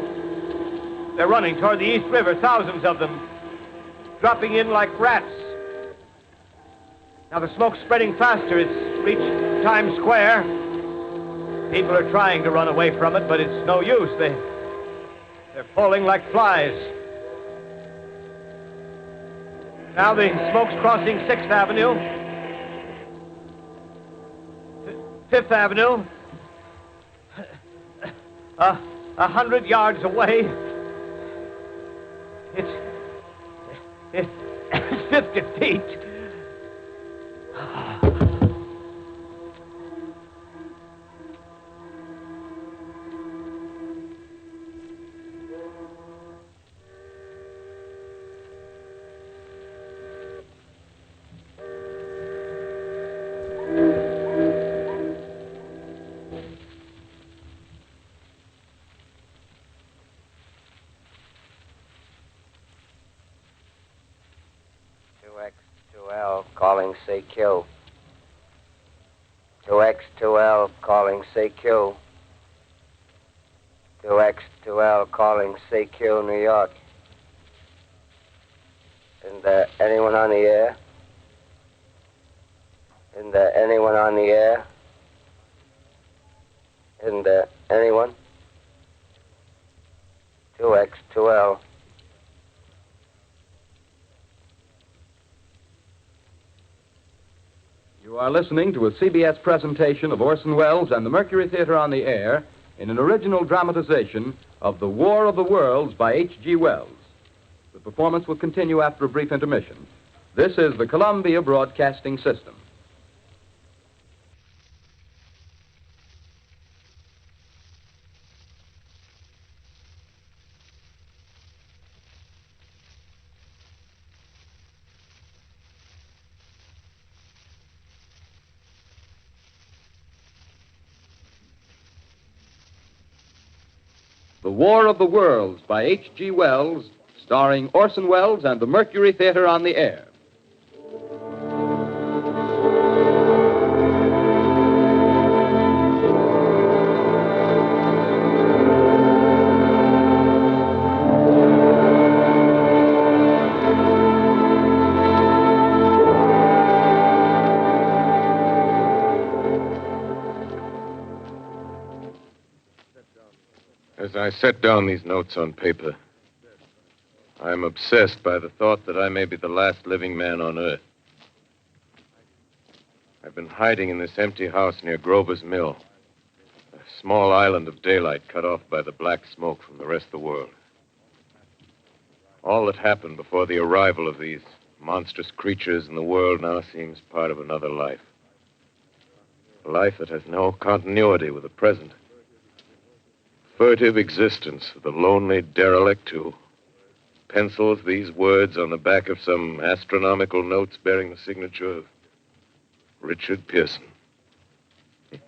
[SPEAKER 6] They're running toward the East River, thousands of them, dropping in like rats. Now the smoke's spreading faster. It's reached Times Square. People are trying to run away from it, but it's no use. They're falling like flies. Now the smoke's crossing 6th Avenue. 5th Avenue, 100 yards away. It's 50 feet.
[SPEAKER 9] X2L calling CQ. 2X2L calling CQ. 2X2L calling CQ, New York. Isn't there anyone on the air? Isn't there anyone on the air? Isn't there anyone? 2X2L.
[SPEAKER 1] You are listening to a CBS presentation of Orson Welles and the Mercury Theater on the Air in an original dramatization of The War of the Worlds by H.G. Wells. The performance will continue after a brief intermission. This is the Columbia Broadcasting System. The War of the Worlds by H.G. Wells, starring Orson Welles and the Mercury Theater on the air.
[SPEAKER 2] As I set down these notes on paper, I am obsessed by the thought that I may be the last living man on Earth. I've been hiding in this empty house near Grover's Mill, a small island of daylight cut off by the black smoke from the rest of the world. All that happened before the arrival of these monstrous creatures in the world now seems part of another life. A life that has no continuity with the present. Furtive existence of the lonely derelict who pencils these words on the back of some astronomical notes bearing the signature of Richard Pearson. I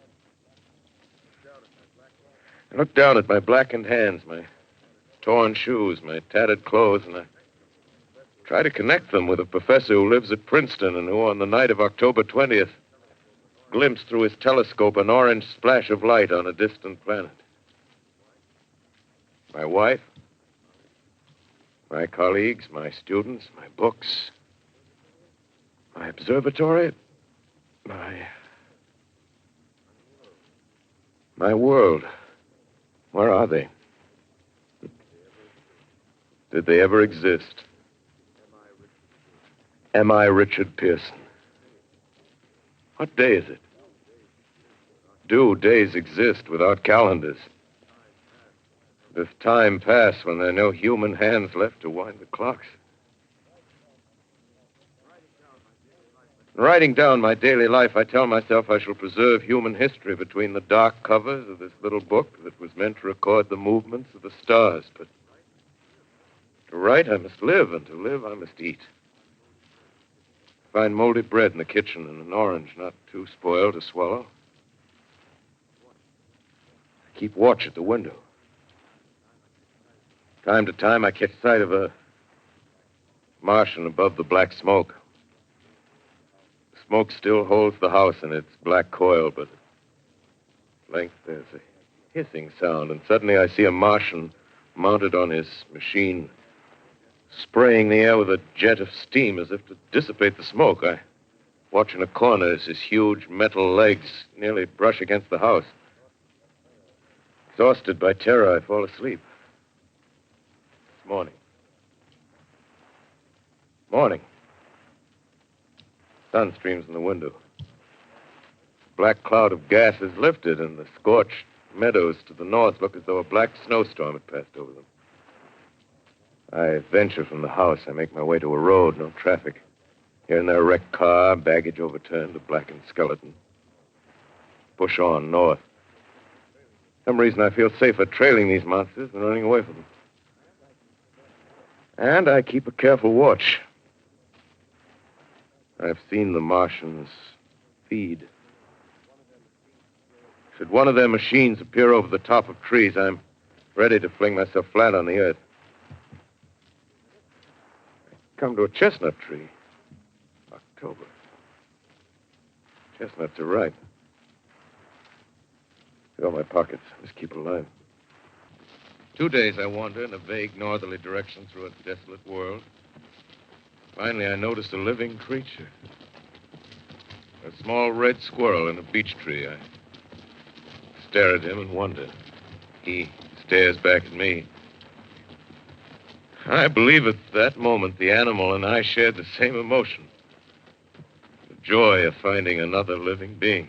[SPEAKER 2] look down at my blackened hands, my torn shoes, my tattered clothes, and I try to connect them with a professor who lives at Princeton and who, on the night of October 20th, glimpsed through his telescope an orange splash of light on a distant planet. My wife, my colleagues, my students, my books, my observatory, my world. Where are they? Did they ever exist? Am I Richard Pearson? What day is it? Do days exist without calendars? Does time pass when there are no human hands left to wind the clocks? In writing down my daily life, I tell myself I shall preserve human history between the dark covers of this little book that was meant to record the movements of the stars. But to write, I must live, and to live, I must eat. Find moldy bread in the kitchen and an orange not too spoiled to swallow. Keep watch at the window. Time to time, I catch sight of a Martian above the black smoke. The smoke still holds the house in its black coil, but at length there's a hissing sound, and suddenly I see a Martian mounted on his machine, spraying the air with a jet of steam as if to dissipate the smoke. I watch in a corner as his huge metal legs nearly brush against the house. Exhausted by terror, I fall asleep. Morning. Sun streams in the window. Black cloud of gas is lifted, and the scorched meadows to the north look as though a black snowstorm had passed over them. I venture from the house. I make my way to a road, no traffic. Here and there, a wrecked car, baggage overturned, a blackened skeleton. Push on north. For some reason, I feel safer trailing these monsters than running away from them. And I keep a careful watch. I've seen the Martians feed. Should one of their machines appear over the top of trees, I'm ready to fling myself flat on the earth. I come to a chestnut tree. October. Chestnuts are ripe. Fill my pockets. Just keep alive. 2 days I wander in a vague northerly direction through a desolate world. Finally, I notice a living creature. A small red squirrel in a beech tree. I stare at him and wonder. He stares back at me. I believe at that moment the animal and I shared the same emotion. The joy of finding another living being.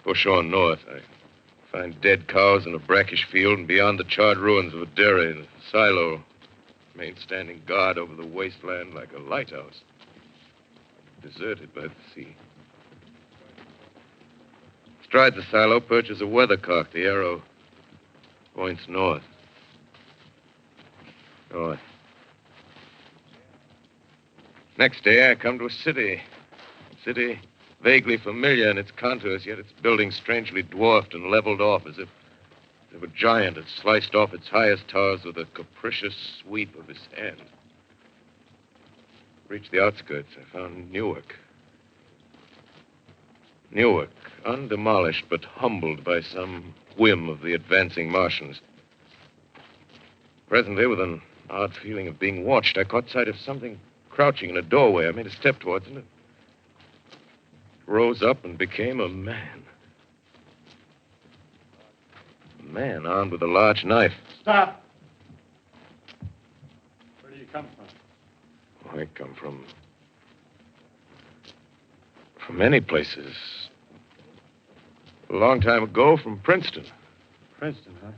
[SPEAKER 2] Push on north. I Find dead cows in a brackish field and beyond the charred ruins of a dairy and a silo. Remain standing guard over the wasteland like a lighthouse. Deserted by the sea. Astride the silo perches a weathercock. The arrow points north. North. Next day, I come to a city. A city vaguely familiar in its contours, yet its buildings strangely dwarfed and leveled off as if a giant had sliced off its highest towers with a capricious sweep of his hand. Reached the outskirts, I found Newark. Newark, undemolished but humbled by some whim of the advancing Martians. Presently, with an odd feeling of being watched, I caught sight of something crouching in a doorway. I made a step towards it. Rose up and became a man. A man armed with a large knife.
[SPEAKER 3] Stop. Where do you come from?
[SPEAKER 2] I come from many places. A long time ago, from Princeton.
[SPEAKER 3] Princeton, huh?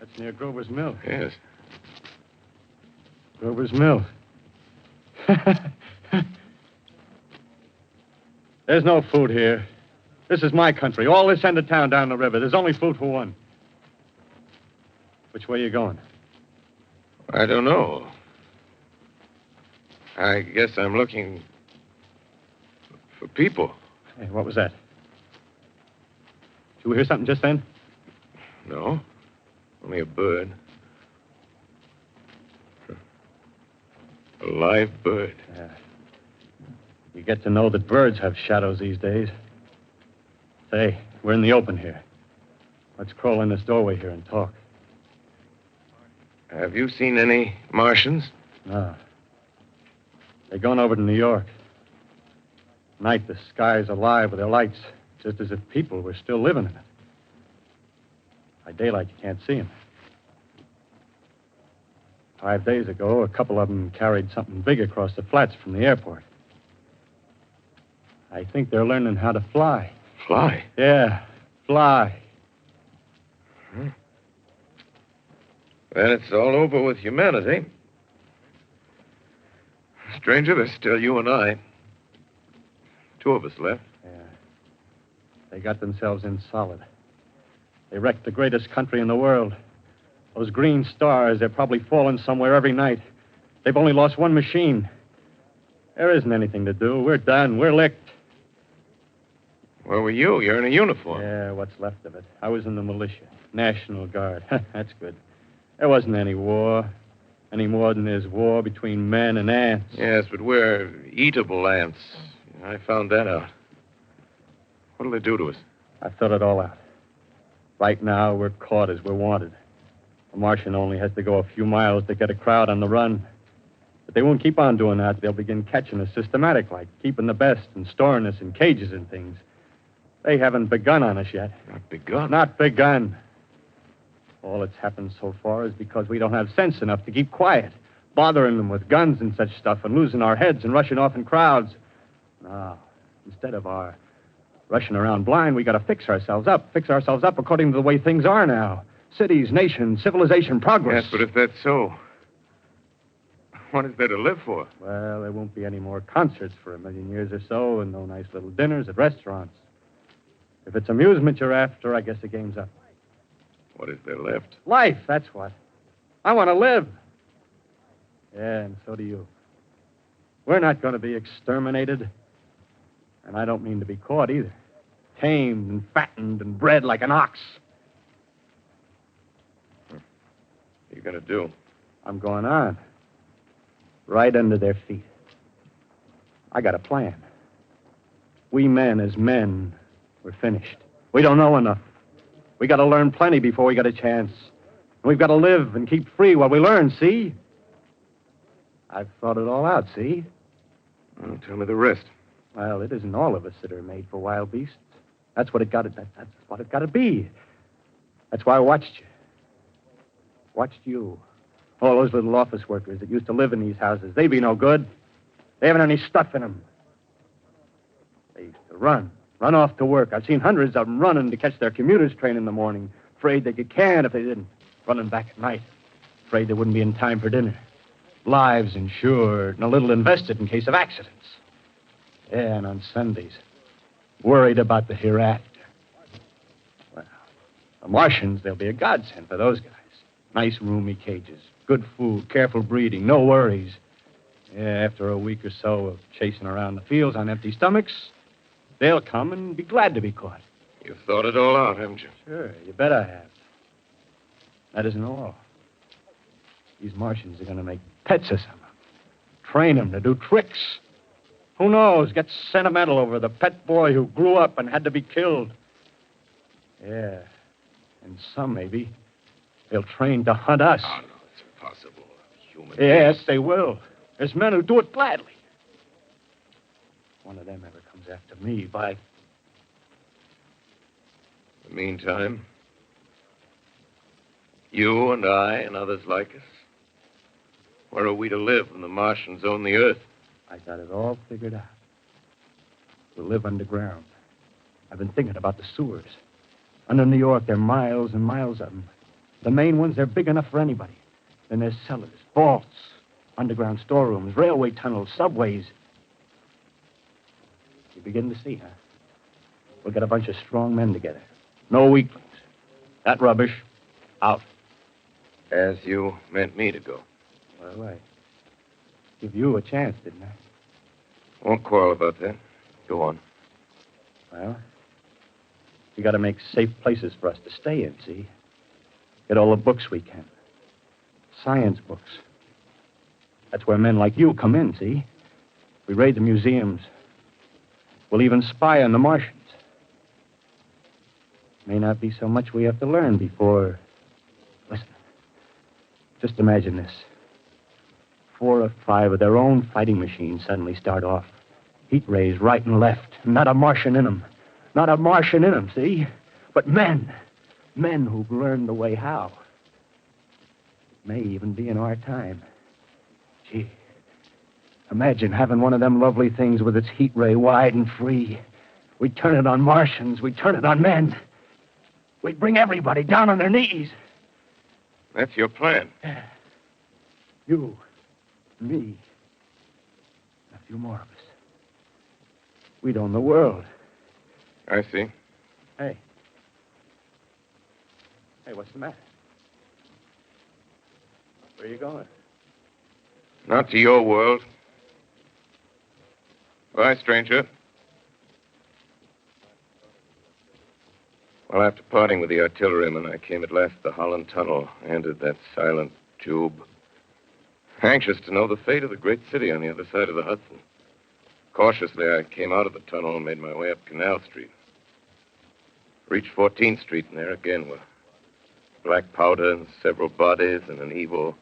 [SPEAKER 3] That's near Grover's Mill.
[SPEAKER 2] Yes.
[SPEAKER 3] Grover's Mill. There's no food here. This is my country. All this end of town down the river. There's only food for one. Which way are you going?
[SPEAKER 2] I don't know. I guess I'm looking for people.
[SPEAKER 3] Hey, what was that? Did you hear something just then?
[SPEAKER 2] No. Only a bird. A live bird.
[SPEAKER 3] Yeah. You get to know that birds have shadows these days. Say, we're in the open here. Let's crawl in this doorway here and talk.
[SPEAKER 2] Have you seen any Martians?
[SPEAKER 3] No. They're going over to New York. Night, the sky's alive with their lights, just as if people were still living in it. By daylight, you can't see them. 5 days ago, a couple of them carried something big across the flats from the airport. I think they're learning how to fly.
[SPEAKER 2] Fly?
[SPEAKER 3] Yeah, fly.
[SPEAKER 2] Then it's all over with humanity. Stranger, there's still you and I. 2 of us left.
[SPEAKER 3] Yeah. They got themselves in solid. They wrecked the greatest country in the world. Those green stars, they're probably falling somewhere every night. They've only lost one machine. There isn't anything to do. We're done. We're licked.
[SPEAKER 2] Where were you? You're in a uniform.
[SPEAKER 3] Yeah, what's left of it. I was in the militia. National Guard. That's good. There wasn't any war. Any more than there's war between men and ants.
[SPEAKER 2] Yes, but we're eatable ants. I found that out. What'll they do to us?
[SPEAKER 3] I thought it all out. Right now, we're caught as we're wanted. A Martian only has to go a few miles to get a crowd on the run. But they won't keep on doing that. They'll begin catching us systematic, like keeping the best and storing us in cages and things. They haven't begun on us yet.
[SPEAKER 2] Not begun?
[SPEAKER 3] Not begun. All that's happened so far is because we don't have sense enough to keep quiet, bothering them with guns and such stuff and losing our heads and rushing off in crowds. No, instead of our rushing around blind, we got to fix ourselves up according to the way things are now. Cities, nations, civilization, progress.
[SPEAKER 2] Yes, but if that's so, what is there to live for?
[SPEAKER 3] Well, there won't be any more concerts for 1,000,000 years or so, and no nice little dinners at restaurants. If it's amusement you're after, I guess the game's up.
[SPEAKER 2] What is there left?
[SPEAKER 3] Life, that's what. I want to live. Yeah, and so do you. We're not going to be exterminated. And I don't mean to be caught either. Tamed and fattened and bred like an ox.
[SPEAKER 2] What are you going to do?
[SPEAKER 3] I'm going on. Right under their feet. I got a plan. We men, as men, we're finished. We don't know enough. We got to learn plenty before we got a chance. And we've got to live and keep free while we learn, see? I've thought it all out, see?
[SPEAKER 2] Well, tell me the rest.
[SPEAKER 3] Well, it isn't all of us that are made for wild beasts. That's what it got to. That's what it got to be. That's why I watched you. Watched you. All those little office workers that used to live in these houses. They be no good. They haven't any stuff in them. They used to run. Run off to work. I've seen hundreds of them running to catch their commuter's train in the morning, afraid they could can if they didn't. Running back at night, afraid they wouldn't be in time for dinner. Lives insured and a little invested in case of accidents. Yeah, and on Sundays, worried about the hereafter. Well, the Martians, they'll be a godsend for those guys. Nice roomy cages, good food, careful breeding, no worries. Yeah, after a week or so of chasing around the fields on empty stomachs, they'll come and be glad to be caught.
[SPEAKER 2] You've thought it all out, haven't you?
[SPEAKER 3] Sure, you bet I have. That isn't all. These Martians are going to make pets of some of them. Train them to do tricks. Who knows? Get sentimental over the pet boy who grew up and had to be killed. Yeah. And some, maybe, they'll train to hunt us.
[SPEAKER 2] Oh, no, it's impossible. Human
[SPEAKER 3] Yes,
[SPEAKER 2] beings.
[SPEAKER 3] they will. There's men who do it gladly. If one of them ever comes after me, by...
[SPEAKER 2] In the meantime, you and I and others like us, where are we to live when the Martians own the Earth?
[SPEAKER 3] I got it all figured out. We'll live underground. I've been thinking about the sewers. Under New York, there are miles and miles of them. The main ones, they're big enough for anybody. Then there's cellars, vaults, underground storerooms, railway tunnels, subways. You begin to see, huh? We'll get a bunch of strong men together. No weaklings. That rubbish, out.
[SPEAKER 2] As you meant me to go.
[SPEAKER 3] Well, I give you a chance, didn't I?
[SPEAKER 2] Won't quarrel about that. Go on.
[SPEAKER 3] Well, we got to make safe places for us to stay in, see? Get all the books we can. Science books. That's where men like you come in, see? We raid the museums. We'll even spy on the Martians. May not be so much we have to learn before... Listen. Just imagine this. 4 or 5 of their own fighting machines suddenly start off. Heat rays right and left. Not a Martian in them. Not a Martian in them, see? But men. Men who've learned the way how. It may even be in our time. Gee. Imagine having one of them lovely things with its heat ray wide and free. We'd turn it on Martians. We'd turn it on men. We'd bring everybody down on their knees.
[SPEAKER 2] That's your plan.
[SPEAKER 3] You, me, a few more of us. We'd own the world.
[SPEAKER 2] I see.
[SPEAKER 3] Hey. Hey, what's the matter? Where are you going?
[SPEAKER 2] Not to your world. Bye, stranger. Well, after parting with the artilleryman, I came at last to the Holland Tunnel, entered that silent tube, anxious to know the fate of the great city on the other side of the Hudson. Cautiously, I came out of the tunnel and made my way up Canal Street. Reached 14th Street, and there again were black powder and several bodies and an evil,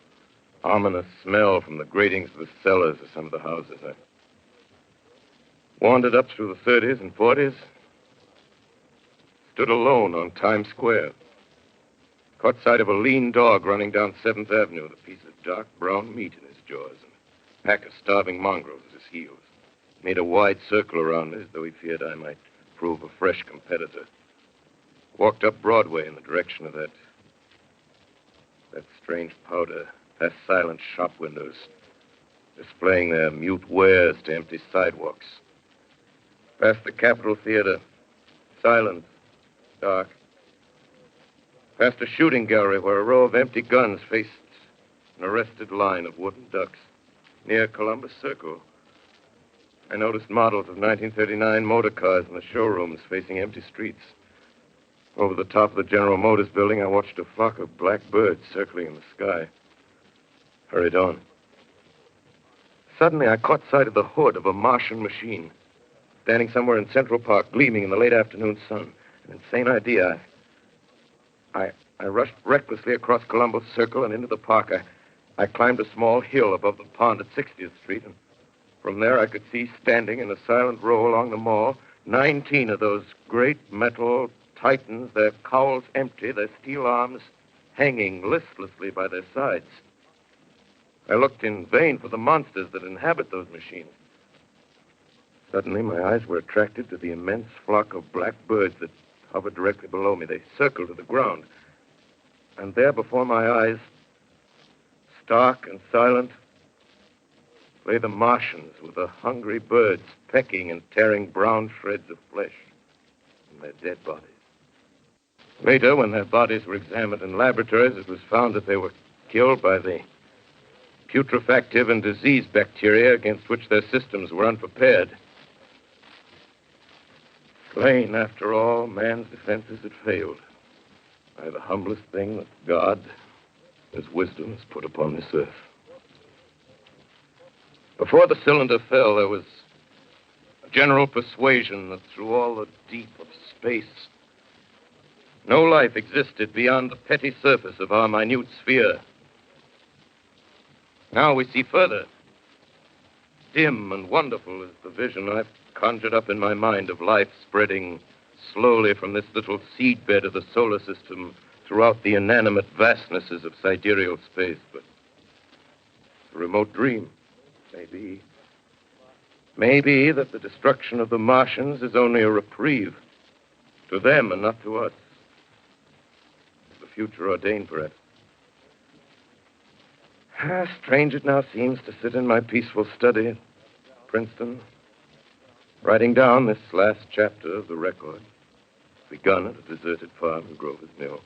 [SPEAKER 2] ominous smell from the gratings of the cellars of some of the houses. I wandered up through the 30s and 40s, stood alone on Times Square, caught sight of a lean dog running down 7th Avenue with a piece of dark brown meat in his jaws and a pack of starving mongrels at his heels. Made a wide circle around me as though he feared I might prove a fresh competitor. Walked up Broadway in the direction of that strange powder, past silent shop windows, displaying their mute wares to empty sidewalks. Past the Capitol Theater, silent, dark. Past a shooting gallery where a row of empty guns faced an arrested line of wooden ducks. Near Columbus Circle, I noticed models of 1939 motor cars in the showrooms facing empty streets. Over the top of the General Motors building, I watched a flock of black birds circling in the sky. Hurried on. Suddenly, I caught sight of the hood of a Martian machine, standing somewhere in Central Park, gleaming in the late afternoon sun. An insane idea. I rushed recklessly across Columbus Circle and into the park. I climbed a small hill above the pond at 60th Street, and from there I could see, standing in a silent row along the mall, 19 of those great metal Titans, their cowls empty, their steel arms hanging listlessly by their sides. I looked in vain for the monsters that inhabit those machines. Suddenly, my eyes were attracted to the immense flock of black birds that hovered directly below me. They circled to the ground. And there before my eyes, stark and silent, lay the Martians with the hungry birds pecking and tearing brown shreds of flesh from their dead bodies. Later, when their bodies were examined in laboratories, it was found that they were killed by the putrefactive and disease bacteria against which their systems were unprepared. Slain, after all, man's defenses had failed by the humblest thing that God, His wisdom, has put upon this earth. Before the cylinder fell, there was a general persuasion that through all the deep of space, no life existed beyond the petty surface of our minute sphere. Now we see further. Dim and wonderful is the vision I've conjured up in my mind of life spreading slowly from this little seedbed of the solar system throughout the inanimate vastnesses of sidereal space. But it's a remote dream. Maybe that the destruction of the Martians is only a reprieve to them and not to us. The future ordained, perhaps. Strange it now seems to sit in my peaceful study at Princeton, writing down this last chapter of the record, begun at a deserted farm in Grover's Mill.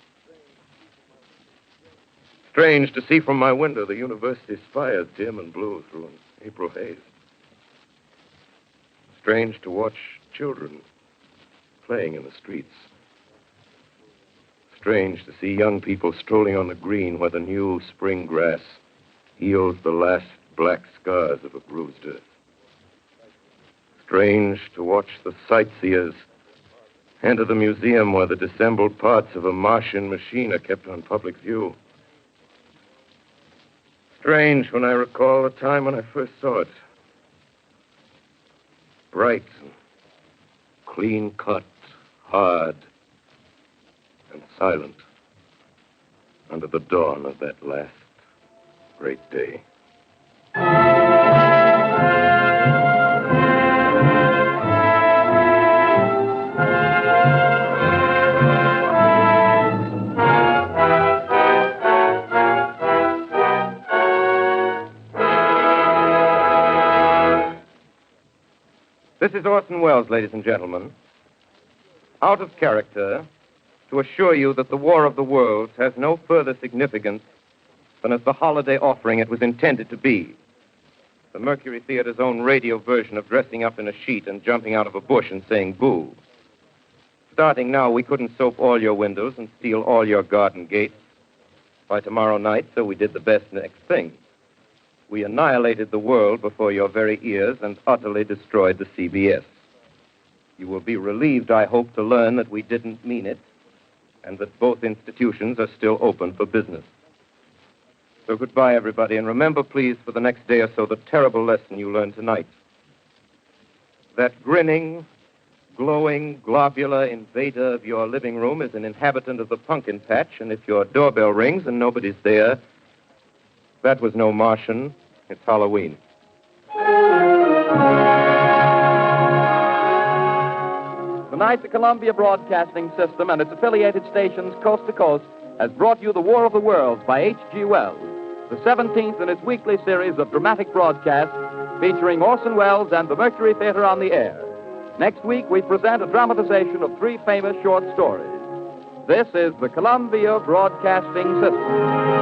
[SPEAKER 2] Strange to see from my window the university spires dim and blue through an April haze. Strange to watch children playing in the streets. Strange to see young people strolling on the green where the new spring grass heals the last black scars of a bruised earth. Strange to watch the sightseers enter the museum where the dissembled parts of a Martian machine are kept on public view. Strange when I recall the time when I first saw it. Bright and clean-cut, hard and silent under the dawn of that last great day. This is Orson Welles, ladies and gentlemen. Out of character, to assure you that the War of the Worlds has no further significance than as the holiday offering it was intended to be. The Mercury Theater's own radio version of dressing up in a sheet and jumping out of a bush and saying boo. Starting now, we couldn't soap all your windows and steal all your garden gates by tomorrow night, so we did the best next thing. We annihilated the world before your very ears and utterly destroyed the CBS. You will be relieved, I hope, to learn that we didn't mean it and that both institutions are still open for business. So goodbye, everybody, and remember, please, for the next day or so, the terrible lesson you learned tonight. That grinning, glowing, globular invader of your living room is an inhabitant of the pumpkin patch, and if your doorbell rings and nobody's there, that was no Martian. It's Halloween.
[SPEAKER 1] Tonight, the Columbia Broadcasting System and its affiliated stations coast to coast has brought you The War of the Worlds by H.G. Wells, the 17th in its weekly series of dramatic broadcasts featuring Orson Welles and the Mercury Theater on the air. Next week, we present a dramatization of 3 famous short stories. This is the Columbia Broadcasting System.